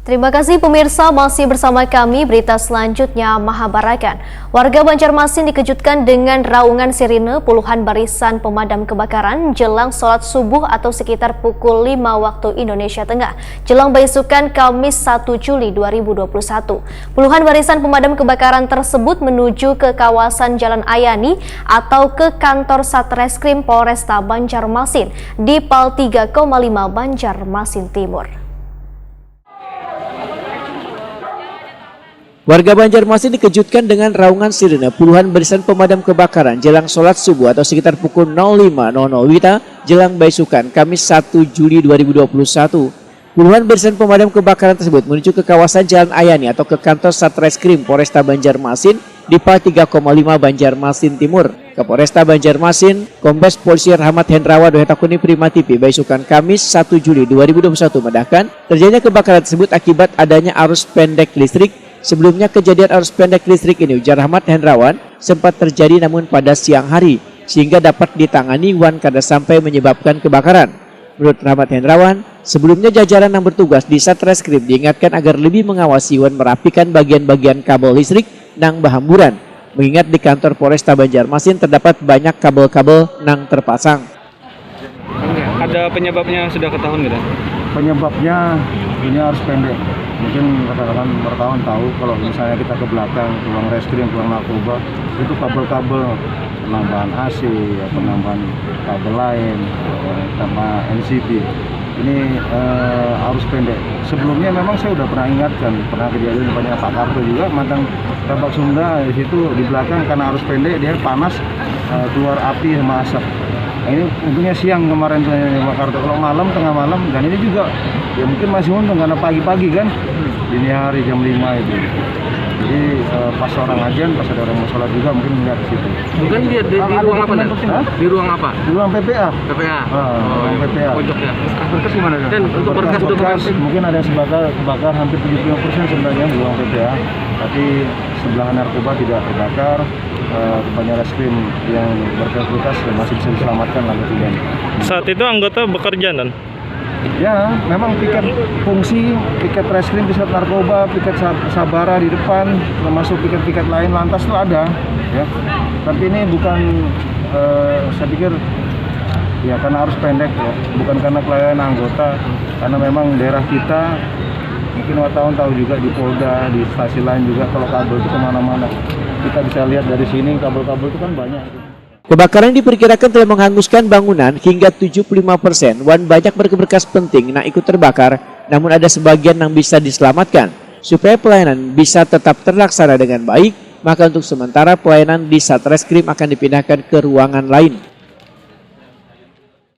Terima kasih pemirsa, masih bersama kami. Berita selanjutnya, Mahabarakan. Warga Banjarmasin dikejutkan dengan raungan sirine puluhan barisan pemadam kebakaran jelang sholat subuh atau sekitar pukul 5 waktu Indonesia Tengah, jelang besukan Kamis 1 Juli 2021. Puluhan barisan pemadam kebakaran tersebut menuju ke kawasan Jalan Ayani atau ke kantor Satreskrim Polresta Banjarmasin di PAL 3,5 Banjarmasin Timur. Warga Banjarmasin dikejutkan dengan raungan sirine puluhan barisan pemadam kebakaran jelang sholat subuh atau sekitar pukul 05.00 WITA jelang besukan Kamis 1 Juli 2021. Puluhan barisan pemadam kebakaran tersebut menuju ke kawasan Jalan Ayani atau ke kantor Satreskrim Polresta Banjarmasin di PAL 3,5 Banjarmasin Timur. Kapolresta Banjarmasin, Kombes Polisi Rahmat Hendrawan Dohetakuni Primatipi besukan Kamis 1 Juli 2021 mendahkan terjadinya kebakaran tersebut akibat adanya arus pendek listrik. Sebelumnya kejadian arus pendek listrik ini, ujar Rahmat Hendrawan, sempat terjadi namun pada siang hari sehingga dapat ditangani Wan kada sampai menyebabkan kebakaran. Menurut Rahmat Hendrawan, sebelumnya jajaran yang bertugas di Satreskrim diingatkan agar lebih mengawasi Wan merapikan bagian-bagian kabel listrik nang bahamburan, mengingat di kantor Polresta Banjarmasin terdapat banyak kabel-kabel nang terpasang. Ada penyebabnya sudah ketahuan gitu? Penyebabnya ini harus pendek. Mungkin rekan-rekan wartawan tahu kalau misalnya kita ke belakang, ruang reskrim, ruang narkoba, itu kabel-kabel penambahan AC, penambahan kabel lain, tambah NCB. Ini arus pendek. Sebelumnya memang saya udah pernah ingatkan, pernah kejadian banyak Pak Kapol juga, mantan Tabak Sunda di situ di belakang karena arus pendek dia panas, keluar api sama asap. Nah, ini untungnya siang kemarin saya Jakarta, kalau malam tengah malam, dan ini juga ya mungkin masih untung karena pagi-pagi kan, dini hari jam 5 itu. Jadi pas orang ajan, pas ada orang mau sholat juga mungkin melihat di situ. Mungkin di ruang apa? Di ruang apa? Di ruang PPA. PPA. Ruang PPA. Pojoknya. Berkas gimana? Dan untuk berkas mungkin ada yang kebakar hampir 75% sebenarnya di ruang PPA. Tapi sebelah narkoba tidak terbakar. Banyak reskrim yang berkas masih bisa diselamatkan lagi tujuan. Saat itu anggota bekerja dan? Ya, memang piket fungsi, piket reskrim, piket narkoba, piket sabara di depan, termasuk piket-piket lain lantas itu ada, ya. Tapi ini bukan, saya pikir, ya karena harus pendek ya, bukan karena kelalaian anggota, karena memang daerah kita, mungkin wartawan tahu juga di Polda, di stasiun lain juga kalau kabel itu kemana-mana. Kita bisa lihat dari sini kabel-kabel itu kan banyak. Kebakaran diperkirakan telah menghanguskan bangunan hingga 75%. Wan banyak berkas penting yang ikut terbakar, namun ada sebagian yang bisa diselamatkan. Supaya pelayanan bisa tetap terlaksana dengan baik, maka untuk sementara pelayanan di Satreskrim akan dipindahkan ke ruangan lain.